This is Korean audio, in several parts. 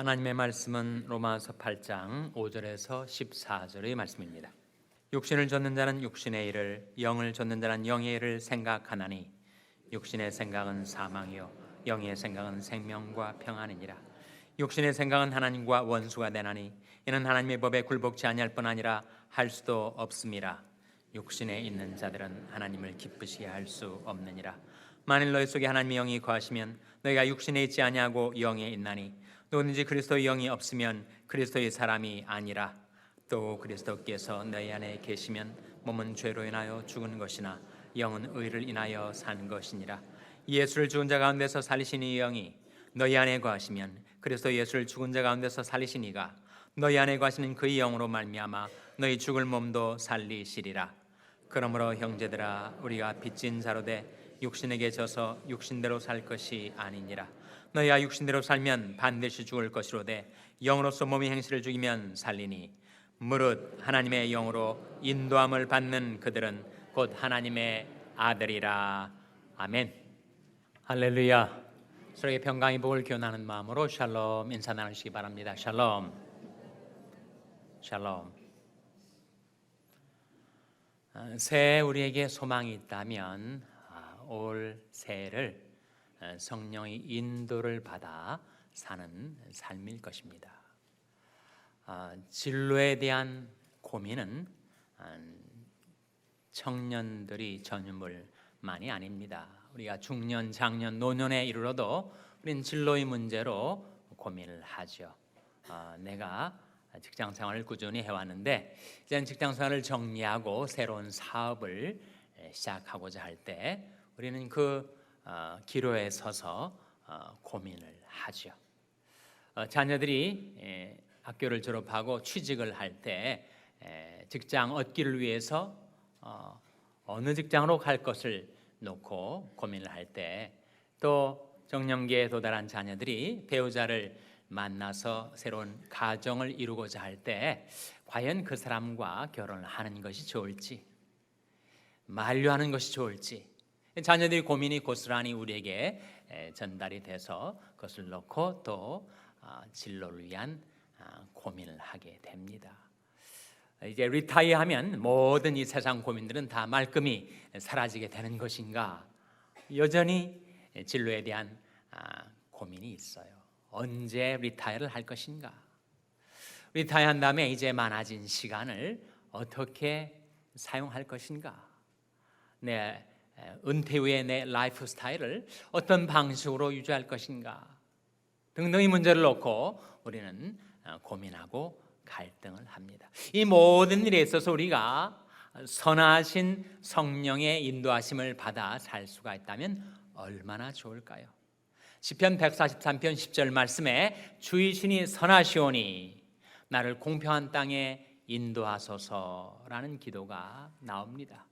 하나님의 말씀은 로마서 8장 5절에서 14절의 말씀입니다. 육신을 좇는 자는 육신의 일을, 영을 좇는 자는 영의 일을 생각하나니 육신의 생각은 사망이요 영의 생각은 생명과 평안이니라. 육신의 생각은 하나님과 원수가 되나니 이는 하나님의 법에 굴복치 아니할 뿐 아니라 할 수도 없음이라. 육신에 있는 자들은 하나님을 기쁘시게 할 수 없느니라. 만일 너희 속에 하나님의 영이 거하시면 너희가 육신에 있지 아니하고 영에 있나니 누구든지 그리스도의 영이 없으면 그리스도의 사람이 아니라. 또 그리스도께서 너희 안에 계시면 몸은 죄로 인하여 죽은 것이나 영은 의를 인하여 산 것이니라. 예수를 죽은 자 가운데서 살리신 이 영이 너희 안에 거하시면 그리스도 예수를 죽은 자 가운데서 살리신 이가 너희 안에 거하시는 그의 영으로 말미암아 너희 죽을 몸도 살리시리라. 그러므로 형제들아, 우리가 빚진 자로 돼 육신에게 져서 육신대로 살 것이 아니니라. 너희가 육신대로 살면 반드시 죽을 것이로되 영으로서 몸의 행실을 죽이면 살리니 무릇 하나님의 영으로 인도함을 받는 그들은 곧 하나님의 아들이라. 아멘. 할렐루야. 서로에게 평강의 복을 기원하는 마음으로 샬롬 인사 나누시기 바랍니다. 샬롬. 샬롬. 새해 우리에게 소망이 있다면 올 새해를 성령의 인도를 받아 사는 삶일 것입니다. 진로에 대한 고민은 청년들이 전유물만이 아닙니다. 우리가 중년, 장년, 노년에 이르러도 우리는 진로의 문제로 고민을 하죠. 내가 직장 생활을 꾸준히 해왔는데 이제 직장 생활을 정리하고 새로운 사업을 시작하고자 할 때 우리는 그 기로에 서서 고민을 하죠. 자녀들이 학교를 졸업하고 취직을 할 때 직장 얻기를 위해서 어느 직장으로 갈 것을 놓고 고민을 할 때, 또 정년기에 도달한 자녀들이 배우자를 만나서 새로운 가정을 이루고자 할 때 과연 그 사람과 결혼을 하는 것이 좋을지, 만류하는 것이 좋을지, 자녀들의 고민이 고스란히 우리에게 전달이 돼서 그것을 놓고 또 진로를 위한 고민을 하게 됩니다. 이제 리타이어하면 모든 이 세상 고민들은 다 말끔히 사라지게 되는 것인가? 여전히 진로에 대한 고민이 있어요. 언제 리타이어를 할 것인가? 리타이어한 다음에 이제 많아진 시간을 어떻게 사용할 것인가? 내 은퇴 후에 내 라이프 스타일을 어떤 방식으로 유지할 것인가 등등의 문제를 놓고 우리는 고민하고 갈등을 합니다. 이 모든 일에 있어서 우리가 선하신 성령의 인도하심을 받아 살 수가 있다면 얼마나 좋을까요? 시편 143편 10절 말씀에 주이신이 선하시오니 나를 공평한 땅에 인도하소서라는 기도가 나옵니다.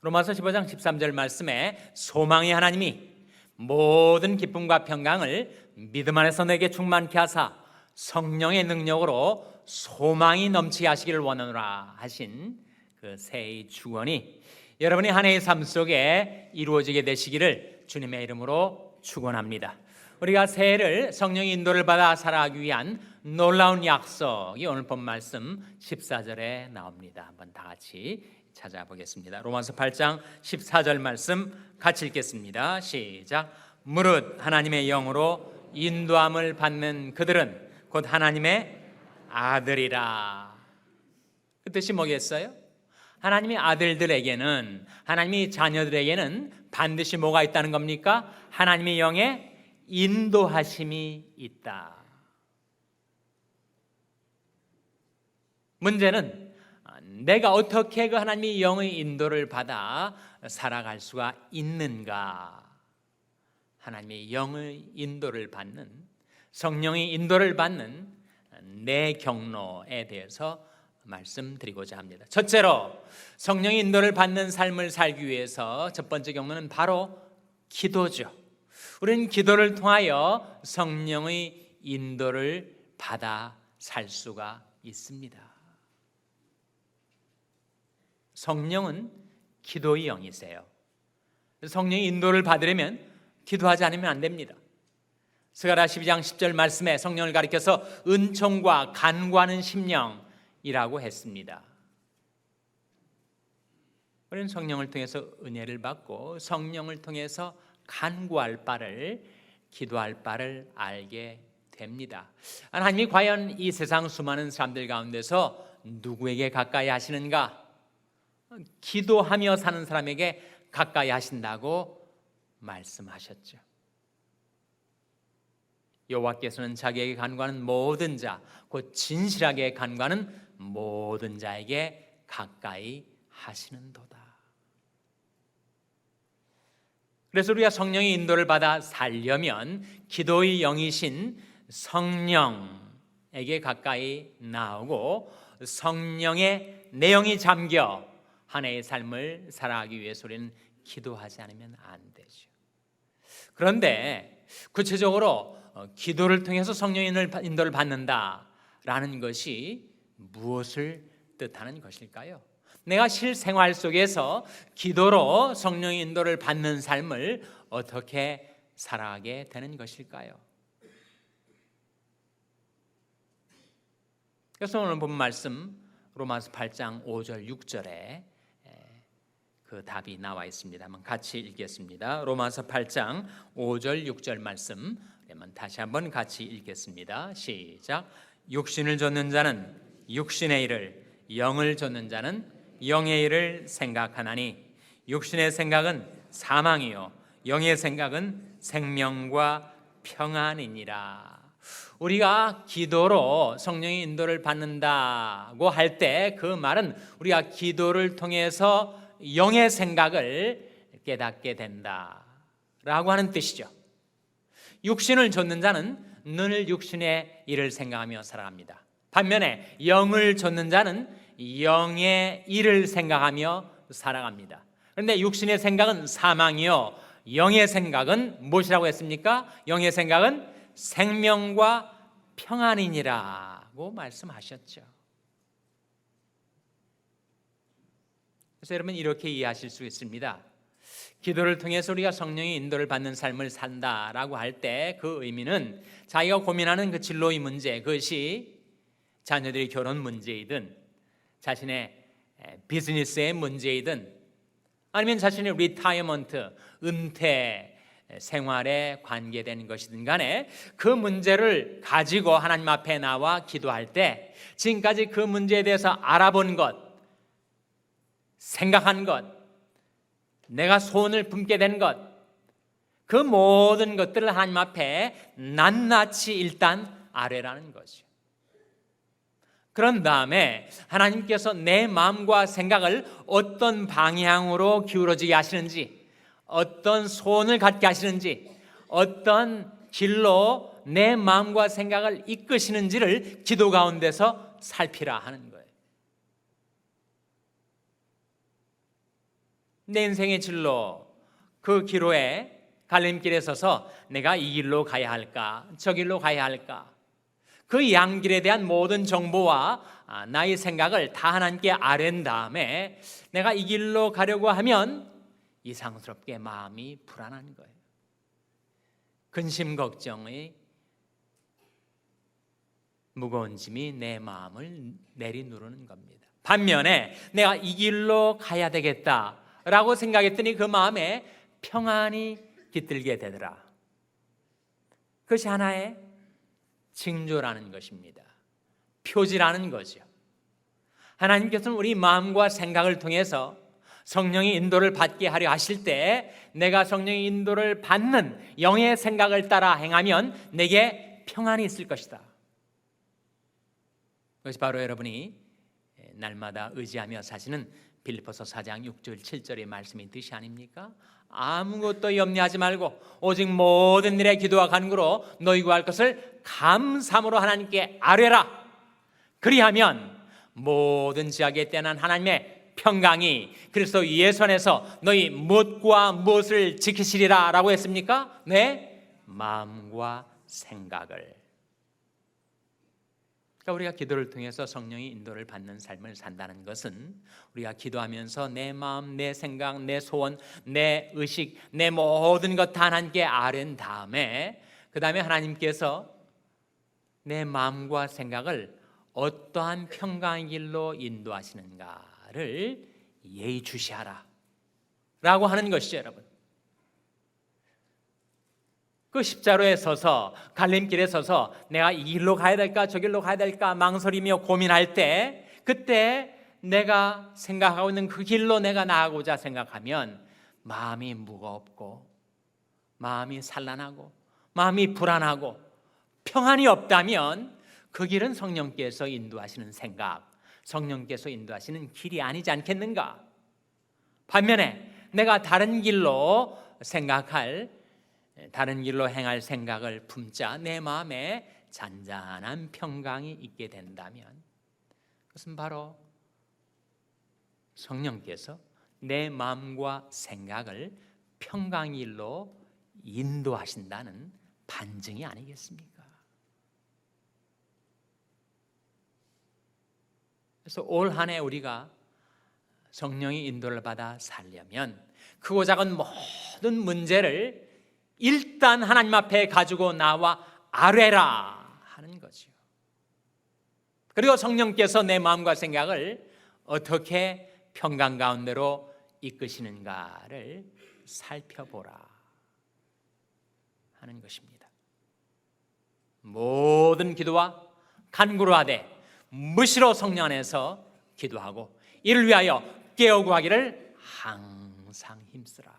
로마서 15장 13절 말씀에 소망의 하나님이 모든 기쁨과 평강을 믿음 안에서 내게 충만케 하사 성령의 능력으로 소망이 넘치게 하시기를 원하노라 하신 그 새해의 축원이 여러분의 한 해의 삶 속에 이루어지게 되시기를 주님의 이름으로 축원합니다. 우리가 새해를 성령의 인도를 받아 살아가기 위한 놀라운 약속이 오늘 본 말씀 14절에 나옵니다. 한번 다 같이 찾아보겠습니다. 로마서 8장 14절 말씀 같이 읽겠습니다. 시작. 무릇 하나님의 영으로 인도함을 받는 그들은 곧 하나님의 아들이라. 그 뜻이 뭐겠어요? 하나님의 아들들에게는, 하나님의 자녀들에게는 반드시 뭐가 있다는 겁니까? 하나님의 영의 인도하심이 있다. 문제는 내가 어떻게 그 하나님의 영의 인도를 받아 살아갈 수가 있는가? 하나님의 영의 인도를 받는, 성령의 인도를 받는 내 경로에 대해서 말씀드리고자 합니다. 첫째로 성령의 인도를 받는 삶을 살기 위해서 첫 번째 경로는 바로 기도죠. 우리는 기도를 통하여 성령의 인도를 받아 살 수가 있습니다. 성령은 기도의 영이세요. 성령의 인도를 받으려면 기도하지 않으면 안 됩니다. 스가랴 12장 10절 말씀에 성령을 가리켜서 은총과 간구하는 심령이라고 했습니다. 우리는 성령을 통해서 은혜를 받고 성령을 통해서 간구할 바를, 기도할 바를 알게 됩니다. 하나님이 과연 이 세상 수많은 사람들 가운데서 누구에게 가까이 하시는가? 기도하며 사는 사람에게 가까이 하신다고 말씀하셨죠. 여호와께서는 자기에게 간구하는 모든 자, 곧 진실하게 간구하는 모든 자에게 가까이 하시는도다. 그래서 우리가 성령의 인도를 받아 살려면 기도의 영이신 성령에게 가까이 나오고 성령의 내용이 잠겨 한 해의 삶을 살아가기 위해서 우리는 기도하지 않으면 안 되죠. 그런데 구체적으로 기도를 통해서 성령의 인도를 받는다라는 것이 무엇을 뜻하는 것일까요? 내가 실생활 속에서 기도로 성령의 인도를 받는 삶을 어떻게 살아가게 되는 것일까요? 그래서 오늘 본 말씀 로마서 8장 5절 6절에 그 답이 나와 있습니다. 한번 같이 읽겠습니다. 로마서 8장 5절 6절 말씀 다시 한번 같이 읽겠습니다. 시작. 육신을 좇는 자는 육신의 일을, 영을 좇는 자는 영의 일을 생각하나니 육신의 생각은 사망이요 영의 생각은 생명과 평안이니라. 우리가 기도로 성령의 인도를 받는다고 할 때 그 말은 우리가 기도를 통해서 영의 생각을 깨닫게 된다라고 하는 뜻이죠. 육신을 좇는 자는 늘 육신의 일을 생각하며 살아갑니다. 반면에 영을 좇는 자는 영의 일을 생각하며 살아갑니다. 그런데 육신의 생각은 사망이요 영의 생각은 무엇이라고 했습니까? 영의 생각은 생명과 평안이니라고 말씀하셨죠. 그래서 여러분 이렇게 이해하실 수 있습니다. 기도를 통해서 우리가 성령의 인도를 받는 삶을 산다라고 할 때 그 의미는 자기가 고민하는 그 진로의 문제, 그것이 자녀들의 결혼 문제이든 자신의 비즈니스의 문제이든 아니면 자신의 리타이어먼트, 은퇴 생활에 관계된 것이든 간에 그 문제를 가지고 하나님 앞에 나와 기도할 때 지금까지 그 문제에 대해서 알아본 것, 생각한 것, 내가 소원을 품게 된 것, 그 모든 것들을 하나님 앞에 낱낱이 일단 아뢰라는 거죠. 그런 다음에 하나님께서 내 마음과 생각을 어떤 방향으로 기울어지게 하시는지, 어떤 소원을 갖게 하시는지, 어떤 길로 내 마음과 생각을 이끄시는지를 기도 가운데서 살피라 하는 거예요. 내 인생의 진로, 그 기로에 갈림길에 서서 내가 이 길로 가야 할까, 저 길로 가야 할까, 그 양길에 대한 모든 정보와 나의 생각을 다 하나님께 아뢰는 다음에 내가 이 길로 가려고 하면 이상스럽게 마음이 불안한 거예요. 근심 걱정의 무거운 짐이 내 마음을 내리누르는 겁니다. 반면에 내가 이 길로 가야 되겠다라고 생각했더니 그 마음에 평안이 깃들게 되더라. 그것이 하나의 징조라는 것입니다. 표지라는 거죠. 하나님께서는 우리 마음과 생각을 통해서 성령의 인도를 받게 하려 하실 때 내가 성령의 인도를 받는 영의 생각을 따라 행하면 내게 평안이 있을 것이다. 그것이 바로 여러분이 날마다 의지하며 사시는 빌립보서 4장 6절 7절의 말씀의 뜻이 아닙니까? 아무것도 염려하지 말고 오직 모든 일에 기도와 간구로 너희 구할 것을 감사함으로 하나님께 아뢰라. 그리하면 모든 지약에 뛰어난 하나님의 평강이 그리스도 예수 안에서 너희 무엇과 무엇을 지키시리라 라고 했습니까? 내 마음과 생각을. 그러니까 우리가 기도를 통해서 성령의 인도를 받는 삶을 산다는 것은 우리가 기도하면서 내 마음, 내 생각, 내 소원, 내 의식, 내 모든 것 다 하나님께 아뢰는 다음에 그 그 다음에 하나님께서 내 마음과 생각을 어떠한 평강의 길로 인도하시는가를 예의주시하라 라고 하는 것이죠. 여러분, 그 십자로에 서서 갈림길에 서서 내가 이 길로 가야 될까 저 길로 가야 될까 망설이며 고민할 때, 그때 내가 생각하고 있는 그 길로 내가 나아가고자 생각하면 마음이 무겁고 마음이 산란하고 마음이 불안하고 평안이 없다면 그 길은 성령께서 인도하시는 생각, 성령께서 인도하시는 길이 아니지 않겠는가? 반면에 내가 다른 길로 생각할, 다른 길로 행할 생각을 품자 내 마음에 잔잔한 평강이 있게 된다면 그것은 바로 성령께서 내 마음과 생각을 평강의 길로 인도하신다는 반증이 아니겠습니까? 그래서 올 한 해 우리가 성령의 인도를 받아 살려면 크고 작은 모든 문제를 일단 하나님 앞에 가지고 나와 아뢰라 하는 거죠. 그리고 성령께서 내 마음과 생각을 어떻게 평강 가운데로 이끄시는가를 살펴보라 하는 것입니다. 모든 기도와 간구로 하되 무시로 성령 안에서 기도하고 이를 위하여 깨어 구하기를 항상 힘쓰라.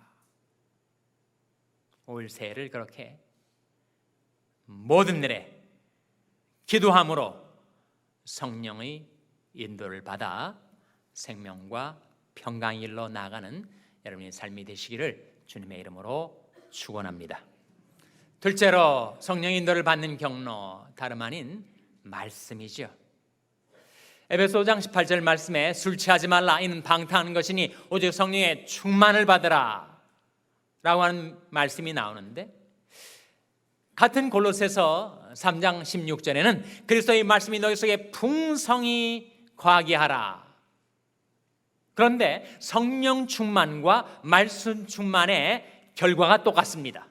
올 새해를 그렇게 모든 일에 기도함으로 성령의 인도를 받아 생명과 평강의 길로 나아가는 여러분의 삶이 되시기를 주님의 이름으로 축원합니다. 둘째로 성령의 인도를 받는 경로, 다름 아닌 말씀이죠. 에베소 5장 18절 말씀에 술 취하지 말라, 이는 방탕한 것이니 오직 성령의 충만을 받으라 라고 하는 말씀이 나오는데, 같은 골로새서 3장 16절에는 그리스도의 말씀이 너희 속에 풍성히 거하게 하라. 그런데 성령 충만과 말씀 충만의 결과가 똑같습니다.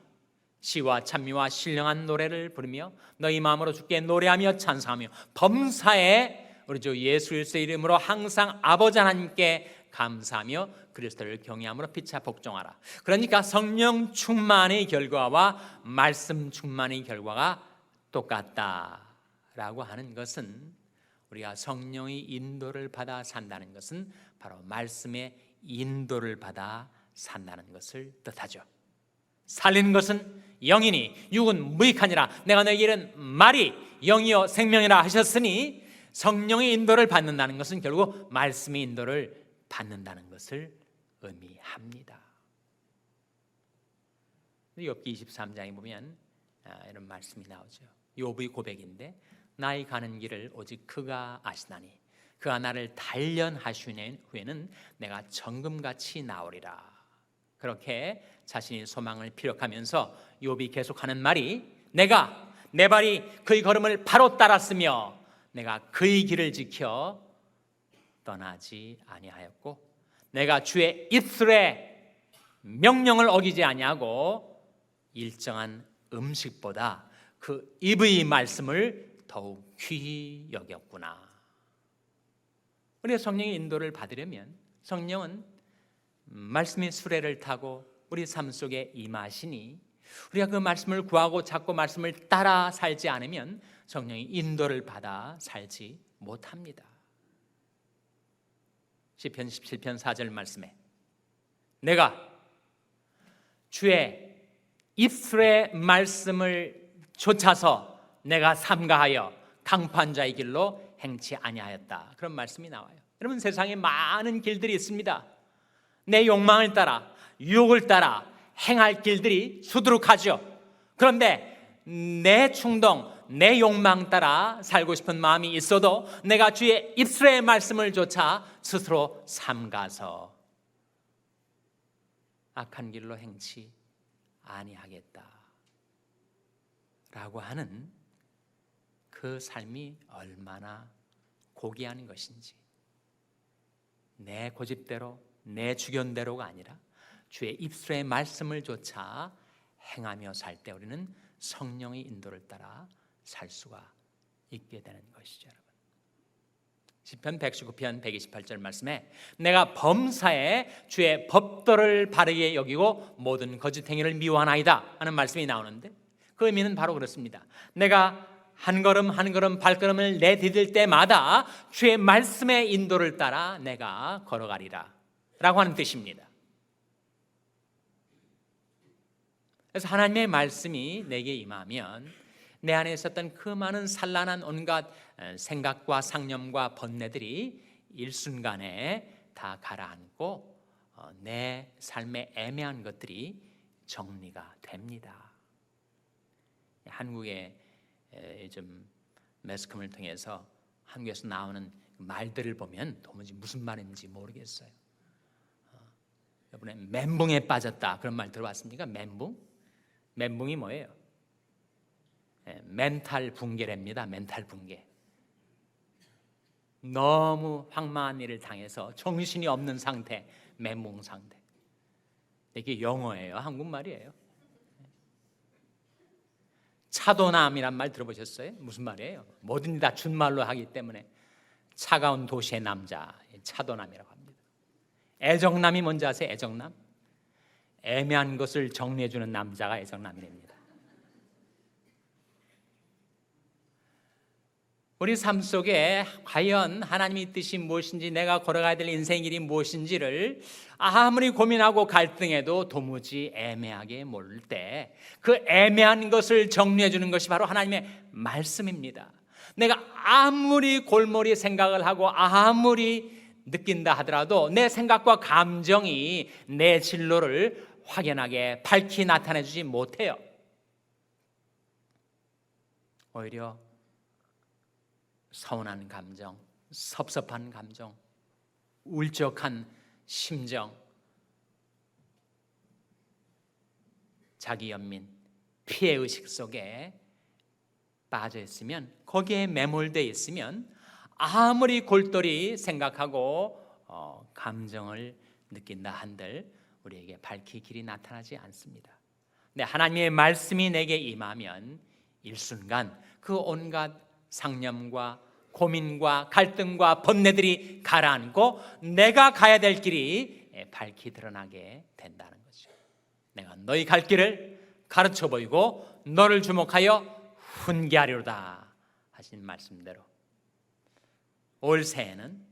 시와 찬미와 신령한 노래를 부르며 너희 마음으로 주께 노래하며 찬송하며 범사에 우리 주 예수 그리스도의 이름으로 항상 아버지 하나님께 감사하며 그리스도를 경외함으로 피차 복종하라. 그러니까 성령 충만의 결과와 말씀 충만의 결과가 똑같다라고 하는 것은, 우리가 성령의 인도를 받아 산다는 것은 바로 말씀의 인도를 받아 산다는 것을 뜻하죠. 살리는 것은 영이니 육은 무익하니라. 내가 너에게 이른 말이 영이요 생명이라 하셨으니, 성령의 인도를 받는다는 것은 결국 말씀의 인도를 받는다는 것을 의미합니다. 욥기 23장에 보면 이런 말씀이 나오죠. 욥의 고백인데, 나의 가는 길을 오직 그가 아시나니 그가 나를 단련하신 후에는 내가 정금같이 나오리라. 그렇게 자신의 소망을 피력하면서 욥이 계속하는 말이, 내가 내 발이 그의 걸음을 바로 따랐으며 내가 그의 길을 지켜 떠나지 아니하였고 내가 주의 입술의 명령을 어기지 아니하고 일정한 음식보다 그 입의 말씀을 더욱 귀히 여겼구나. 우리가 성령의 인도를 받으려면 성령은 말씀의 수레를 타고 우리 삶 속에 임하시니, 우리가 그 말씀을 구하고 찾고 말씀을 따라 살지 않으면 성령의 인도를 받아 살지 못합니다. 시편 17편 4절 말씀에 내가 주의 입술의 말씀을 좇아서 내가 삼가하여 강판자의 길로 행치 아니하였다, 그런 말씀이 나와요. 여러분, 세상에 많은 길들이 있습니다. 내 욕망을 따라 유혹을 따라 행할 길들이 수두룩하죠. 그런데 내 충동, 내 욕망 따라 살고 싶은 마음이 있어도 내가 주의 입술의 말씀을 좇아 스스로 삼가서 악한 길로 행치 아니하겠다 라고 하는 그 삶이 얼마나 고귀한 것인지, 내 고집대로 내 주견대로가 아니라 주의 입술의 말씀을 좇아 행하며 살 때 우리는 성령의 인도를 따라 살 수가 있게 되는 것이죠. 여러분. 시편 119편 128절 말씀에 내가 범사에 주의 법도를 바르게 여기고 모든 거짓 행위를 미워하나이다 하는 말씀이 나오는데, 그 의미는 바로 그렇습니다. 내가 한 걸음 한 걸음 발걸음을 내디딜 때마다 주의 말씀의 인도를 따라 내가 걸어가리라 라고 하는 뜻입니다. 그래서 하나님의 말씀이 내게 임하면 내 안에 있었던 그 많은 산란한 온갖 생각과 상념과 번뇌들이 일순간에 다 가라앉고 내 삶의 애매한 것들이 정리가 됩니다. 한국의 요즘 매스컴을 통해서 한국에서 나오는 말들을 보면 도무지 무슨 말인지 모르겠어요. 이번에 멘붕에 빠졌다 그런 말 들어봤습니까? 멘붕? 멘붕이 뭐예요? 멘탈 붕괴랍니다. 멘탈 붕괴. 너무 황망한 일을 당해서 정신이 없는 상태, 멘붕 상태. 이게 영어예요? 한국말이에요? 차도남이란 말 들어보셨어요? 무슨 말이에요? 뭐든지 다 준말로 하기 때문에 차가운 도시의 남자, 차도남이라고 합니다. 애정남이 뭔지 아세요? 애정남? 애매한 것을 정리해주는 남자가 애정남이랍니다. 우리 삶 속에 과연 하나님의 뜻이 무엇인지, 내가 걸어가야 될 인생 길이 무엇인지를 아무리 고민하고 갈등해도 도무지 애매하게 모를 때 그 애매한 것을 정리해 주는 것이 바로 하나님의 말씀입니다. 내가 아무리 골머리 생각을 하고 아무리 느낀다 하더라도 내 생각과 감정이 내 진로를 확연하게 밝히 나타내 주지 못해요. 오히려 서운한 감정, 섭섭한 감정, 울적한 심정, 자기 연민, 피해의식 속에 빠져 있으면, 거기에 매몰되어 있으면 아무리 골똘히 생각하고 감정을 느낀다 한들 우리에게 밝히 길이 나타나지 않습니다. 근데 하나님의 말씀이 내게 임하면 일순간 그 온갖 상념과 고민과 갈등과 번뇌들이 가라앉고 내가 가야 될 길이 밝히 드러나게 된다는 거죠. 내가 너희 갈 길을 가르쳐 보이고 너를 주목하여 훈계하리로다 하신 말씀대로 올 새해는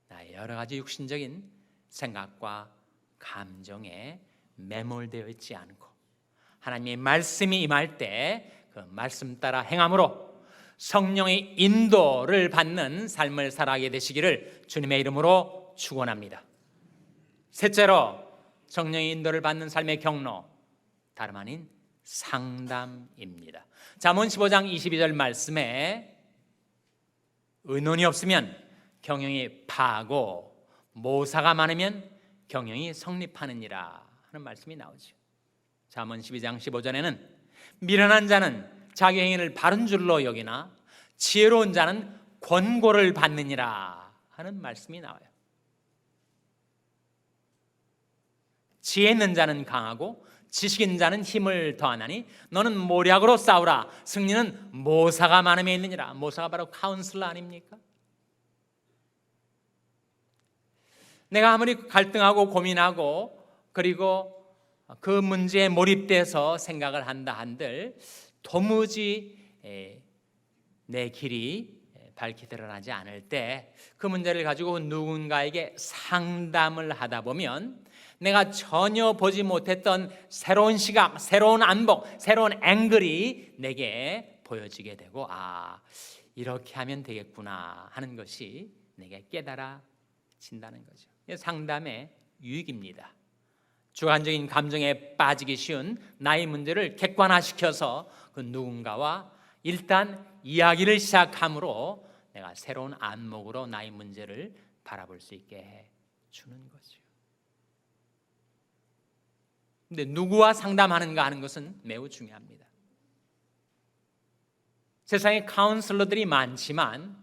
나의 여러 가지 육신적인 생각과 감정에 매몰되어 있지 않고 하나님의 말씀이 임할 때 그 말씀 따라 행함으로 성령의 인도를 받는 삶을 살아가게 되시기를 주님의 이름으로 축원합니다. 셋째로, 성령의 인도를 받는 삶의 경로, 다름 아닌 상담입니다. 잠언 15장 22절 말씀에 의논이 없으면 경영이 파하고 모사가 많으면 경영이 성립하느니라 하는 말씀이 나오죠. 잠언 12장 15절에는 미련한 자는 자기 행위를 바른 줄로 여기나 지혜로운 자는 권고를 받느니라 하는 말씀이 나와요. 지혜 있는 자는 강하고 지식 있는 자는 힘을 더하나니 너는 모략으로 싸우라. 승리는 모사가 많음에 있느니라. 모사가 바로 카운슬러 아닙니까? 내가 아무리 갈등하고 고민하고 그리고 그 문제에 몰입돼서 생각을 한다 한들 도무지 내 길이 밝히 드러나지 않을 때 그 문제를 가지고 누군가에게 상담을 하다 보면 내가 전혀 보지 못했던 새로운 시각, 새로운 안목, 새로운 앵글이 내게 보여지게 되고 이렇게 하면 되겠구나 하는 것이 내게 깨달아진다는 거죠. 상담의 유익입니다. 주관적인 감정에 빠지기 쉬운 나의 문제를 객관화시켜서 그 누군가와 일단 이야기를 시작함으로 내가 새로운 안목으로 나의 문제를 바라볼 수 있게 해주는 거죠. 근데 누구와 상담하는가 하는 것은 매우 중요합니다. 세상에 카운슬러들이 많지만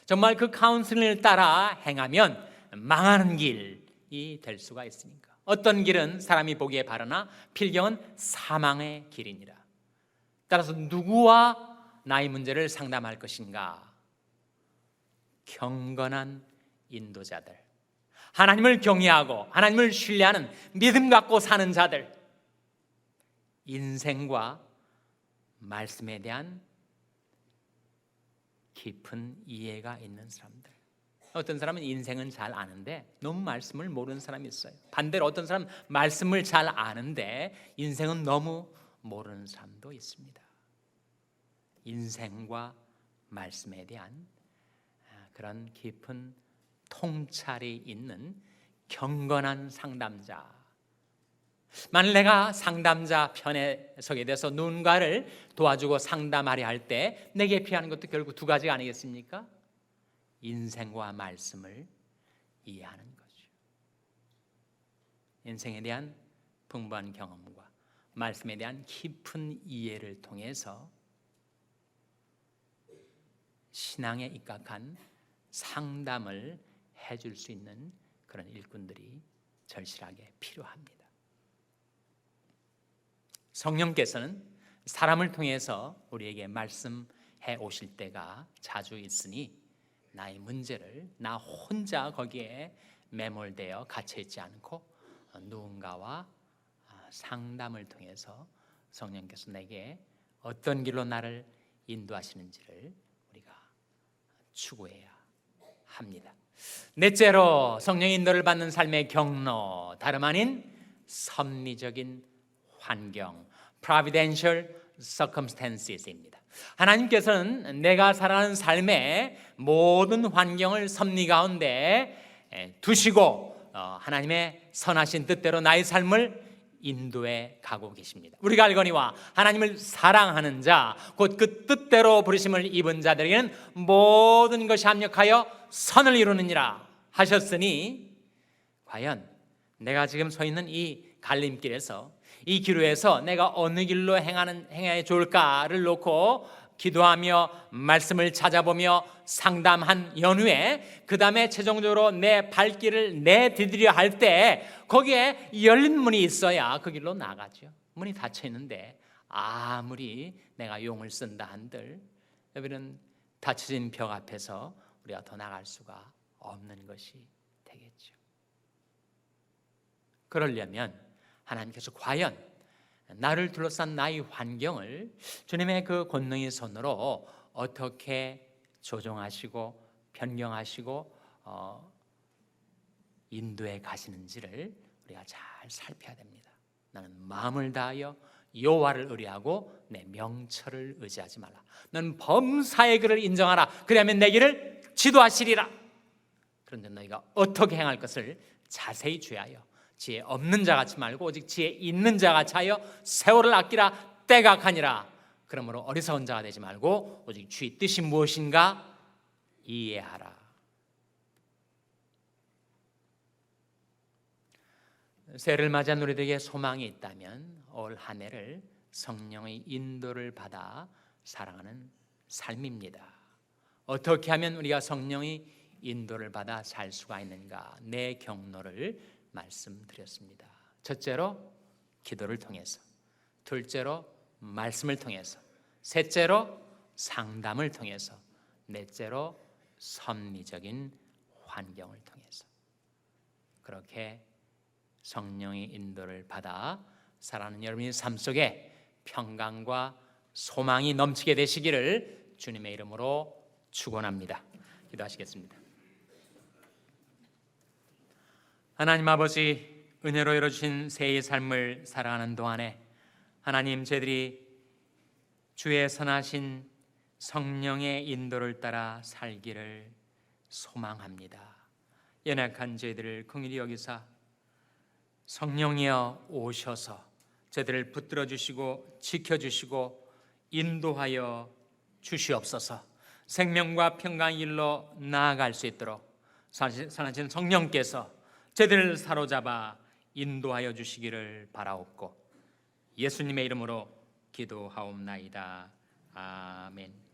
정말 그 카운슬링을 따라 행하면 망하는 길이 될 수가 있으니까. 어떤 길은 사람이 보기에 바르나 필경은 사망의 길이니라. 따라서 누구와 나의 문제를 상담할 것인가? 경건한 인도자들, 하나님을 경외하고 하나님을 신뢰하는 믿음 갖고 사는 자들, 인생과 말씀에 대한 깊은 이해가 있는 사람들. 어떤 사람은 인생은 잘 아는데 너무 말씀을 모르는 사람이 있어요. 반대로 어떤 사람은 말씀을 잘 아는데 인생은 너무 모르는 사람도 있습니다. 인생과 말씀에 대한 그런 깊은 통찰이 있는 경건한 상담자. 만일 내가 상담자 편에 서게 돼서 누군가를 도와주고 상담하려 할 때 내게 필요한 것도 결국 두 가지가 아니겠습니까? 인생과 말씀을 이해하는 거죠. 인생에 대한 풍부한 경험과 말씀에 대한 깊은 이해를 통해서 신앙에 입각한 상담을 해줄 수 있는 그런 일꾼들이 절실하게 필요합니다. 성령께서는 사람을 통해서 우리에게 말씀해 오실 때가 자주 있으니 나의 문제를 나 혼자 거기에 매몰되어 갇혀있지 않고 누군가와 상담을 통해서 성령께서 내게 어떤 길로 나를 인도하시는지를 우리가 추구해야 합니다. 넷째로 성령의 인도를 받는 삶의 경로, 다름 아닌 섭리적인 환경, providential circumstances입니다. 하나님께서는 내가 살아가는 삶의 모든 환경을 섭리 가운데 두시고 하나님의 선하신 뜻대로 나의 삶을 인도해 가고 계십니다. 우리가 알거니와 하나님을 사랑하는 자, 곧 그 뜻대로 부르심을 입은 자들에게는 모든 것이 합력하여 선을 이루느니라 하셨으니, 과연 내가 지금 서 있는 이 갈림길에서, 이 기로에서 내가 어느 길로 행해야 좋을까를 놓고 기도하며 말씀을 찾아보며 상담한 연후에 그 다음에 최종적으로 내 발길을 내디디려 할 때 거기에 열린 문이 있어야 그 길로 나가죠. 문이 닫혀 있는데 아무리 내가 용을 쓴다 한들 여러분, 닫혀진 벽 앞에서 우리가 더 나갈 수가 없는 것이 되겠죠. 그러려면 하나님께서 과연 나를 둘러싼 나의 환경을 주님의 그 권능의 손으로 어떻게 조정하시고 변경하시고 인도해 가시는지를 우리가 잘 살펴야 됩니다. 나는 마음을 다하여 여호와를 의뢰하고 내 명철을 의지하지 말라. 너는 범사의 그를 인정하라. 그리하면 내 길을 지도하시리라. 그런데 너희가 어떻게 행할 것을 자세히 주의하여 지혜 없는 자 같이 말고 오직 지혜 있는 자 같이 하여 세월을 아끼라. 때가 가니라. 그러므로 어리석은 자가 되지 말고 오직 주의 뜻이 무엇인가 이해하라. 새해를 맞이한 우리들에게 소망이 있다면 올 한 해를 성령의 인도를 받아 살아가는 삶입니다. 어떻게 하면 우리가 성령의 인도를 받아 살 수가 있는가? 내 경로를 말씀드렸습니다. 첫째로 기도를 통해서, 둘째로 말씀을 통해서, 셋째로 상담을 통해서, 넷째로 섭리적인 환경을 통해서 그렇게 성령의 인도를 받아 살아가는 여러분의 삶 속에 평강과 소망이 넘치게 되시기를 주님의 이름으로 축원합니다. 기도하시겠습니다. 하나님 아버지, 은혜로 열어주신 새해의 삶을 살아가는 동안에 하나님, 저희들이 주의 선하신 성령의 인도를 따라 살기를 소망합니다. 연약한 저희들을 긍휼히 여기사 성령이여 오셔서 저희들을 붙들어 주시고 지켜주시고 인도하여 주시옵소서. 생명과 평강의 길로 나아갈 수 있도록 선하신 성령께서 저희들을 사로잡아 인도하여 주시기를 바라옵고 예수님의 이름으로 기도하옵나이다. 아멘.